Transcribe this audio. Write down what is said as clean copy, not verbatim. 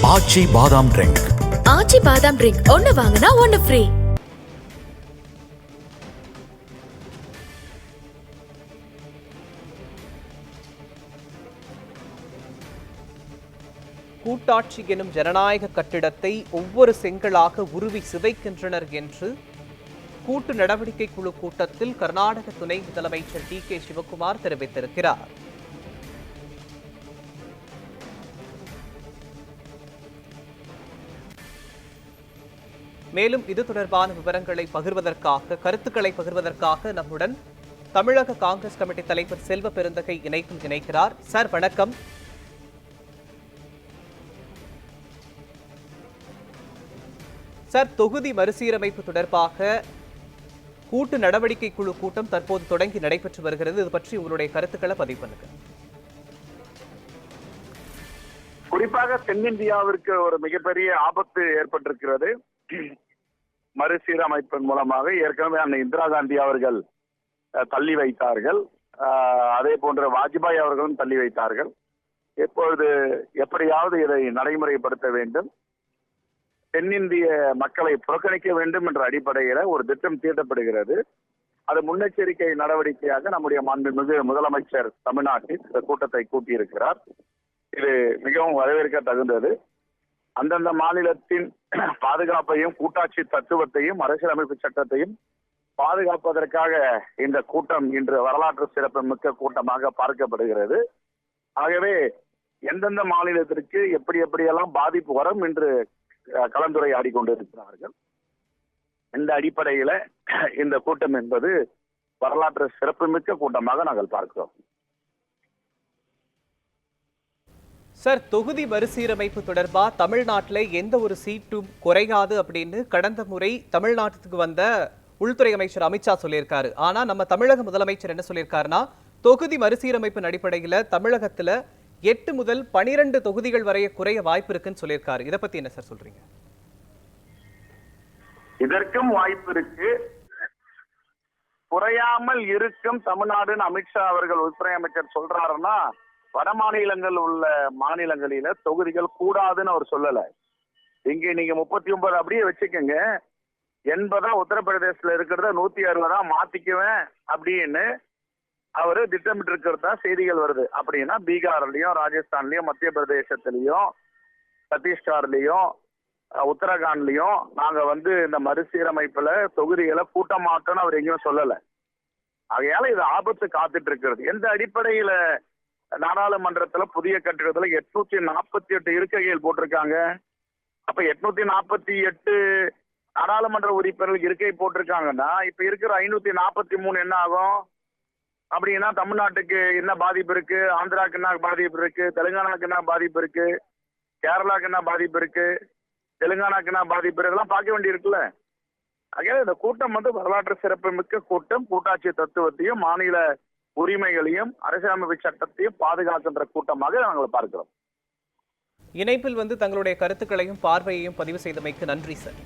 ஆச்சி பாதாம் ட்ரிங்க். ஆச்சி பாதாம் ட்ரிங்க் ஒன்னு வாங்கினா ஒன்னு ஃப்ரீ. கூட்டாட்சி எனும் ஜனநாயக கட்டிடத்தை ஒவ்வொரு செங்கலாக உருவி சிதைக்கின்றனர் என்று கூட்டு நடவடிக்கை குழு கூட்டத்தில் கர்நாடக துணை முதலமைச்சர் டி.கே. சிவகுமார் தெரிவித்திருக்கிறார். மேலும் இது தொடர்பான விவரங்களை பகிர்வதற்காக, கருத்துக்களை பகிர்வதற்காக நம்முடன் தமிழக காங்கிரஸ் கமிட்டி தலைவர் செல்வ பெருந்தகை இணைப்பில் இணைக்கிறார். சார் வணக்கம். சார், தொகுதி மறுசீரமைப்பு தொடர்பாக கூட்டு நடவடிக்கை குழு கூட்டம் தற்போது தொடங்கி நடைபெற்று வருகிறது. இது பற்றி உங்களுடைய கருத்துக்களை பதிவு பண்ணுங்க. குறிப்பாக தென்னிந்தியாவிற்கு ஒரு மிகப்பெரிய ஆபத்து ஏற்பட்டிருக்கிறது. மறுசீரமைப்பின் மூலமாக ஏற்கனவே அந்த இந்திரா காந்தி அவர்கள் தள்ளி வைத்தார்கள், அதே போன்ற வாஜ்பாய் அவர்களும் தள்ளி வைத்தார்கள். இப்பொழுது எப்படியாவது இதை நடைமுறைப்படுத்த வேண்டும், தென்னிந்திய மக்களை புறக்கணிக்க வேண்டும் என்ற அடிப்படையில ஒரு திட்டம் தீட்டப்படுகிறது. அது முன்னெச்சரிக்கை நடவடிக்கையாக நம்முடைய மாண்புமிகு முதலமைச்சர் தமிழ்நாட்டில் இந்த கூட்டத்தை கூட்டியிருக்கிறார். இது மிகவும் வரவேற்க தகுந்தது. அந்தந்த மாநிலத்தின் பாதுகாப்பையும் கூட்டாட்சி தத்துவத்தையும் அரசியலமைப்பு சட்டத்தையும் பாதுகாப்பதற்காக இந்த கூட்டம் இன்று வரலாற்று சிறப்பு மிக்க கூட்டமாக பார்க்கப்படுகிறது. ஆகவே எந்தெந்த மாநிலத்திற்கு எப்படியெல்லாம் பாதிப்பு வரும் என்று கலந்துரையாடி கொண்டிருக்கிறார்கள். இந்த அடிப்படையில இந்த கூட்டம் என்பது வரலாற்று சிறப்புமிக்க கூட்டமாக நாங்கள் பார்க்கிறோம். சார், தொகுதி மறுசீரமைப்பு தொடர்பா தமிழ்நாட்டில் எந்த ஒரு சீட்டும் குறையாது அப்படின்னு கடந்த முறை தமிழ்நாட்டுக்கு வந்த உள்துறை அமைச்சர் அமித்ஷா சொல்லியிருக்காரு. ஆனா நம்ம தமிழக முதலமைச்சர் என்ன சொல்லியிருக்காருன்னா, தொகுதி மறுசீரமைப்பின் அடிப்படையில் தமிழகத்துல 8 முதல் 12 தொகுதிகள் வரைய குறைய வாய்ப்பு இருக்குன்னு சொல்லியிருக்காரு. இதை பத்தி என்ன சார் சொல்றீங்க? இதற்கும் வாய்ப்பு இருக்கு. குறையாமல் இருக்கும் தமிழ்நாடுன்னு அமித்ஷா அவர்கள் உள்துறை அமைச்சர் சொல்றாருன்னா, வட மாநிலங்கள் உள்ள மாநிலங்களில தொகுதிகள் கூடாதுன்னு அவர் சொல்லல. இங்க நீங்க 39 அப்படியே வச்சுக்கோங்க, 80 உத்தரப்பிரதேசத்துல இருக்கிறத 160 மாத்திக்குவேன் அப்படின்னு அவரு திட்டமிட்டு இருக்கிறதா செய்திகள் வருது. அப்படின்னா பீகார்லயும் ராஜஸ்தான்லயும் மத்திய பிரதேசத்திலையும் சத்தீஸ்கர்லயும் உத்தரகாண்ட்லயும் நாங்க இந்த மறுசீரமைப்புல தொகுதிகளை கூட்ட மாட்டோம்னு அவர் எங்கேயும் சொல்லல. ஆகையால இது ஆபத்து காத்துட்டு இருக்கிறது. எந்த அடிப்படையில நாடாளுமன்றத்துல புதிய கட்டிடத்துல 848 இருக்கைகள் போட்டிருக்காங்க. அப்ப 848 நாடாளுமன்ற உறுப்பினர்கள் இருக்கை போட்டிருக்காங்கன்னா இப்ப இருக்கிற 543 என்ன ஆகும்? அப்படின்னா தமிழ்நாட்டுக்கு என்ன பாதிப்பு இருக்கு, ஆந்திராவுக்கு என்ன பாதிப்பு இருக்கு, தெலுங்கானாக்கு என்ன பாதிப்பு இருக்கு, கேரளாவுக்கு என்ன பாதிப்பு இருக்கு, தெலுங்கானாக்கு என்ன பாதிப்பு இருக்கு, இதெல்லாம் பார்க்க வேண்டி இருக்குல்ல. ஆகையால இந்த கூட்டம் வரலாற்று சிறப்பு மிக்க கூட்டம், கூட்டாட்சி தத்துவத்தையும் மாநில உரிமைகளையும் அரசியலமைப்பு சட்டத்தையும் பாதுகாக்கின்ற கூட்டமாக நாங்கள் பார்க்கிறோம். இணைப்பில் தங்களுடைய கருத்துக்களையும் பார்வையையும் பதிவு செய்தமைக்கு நன்றி சார்.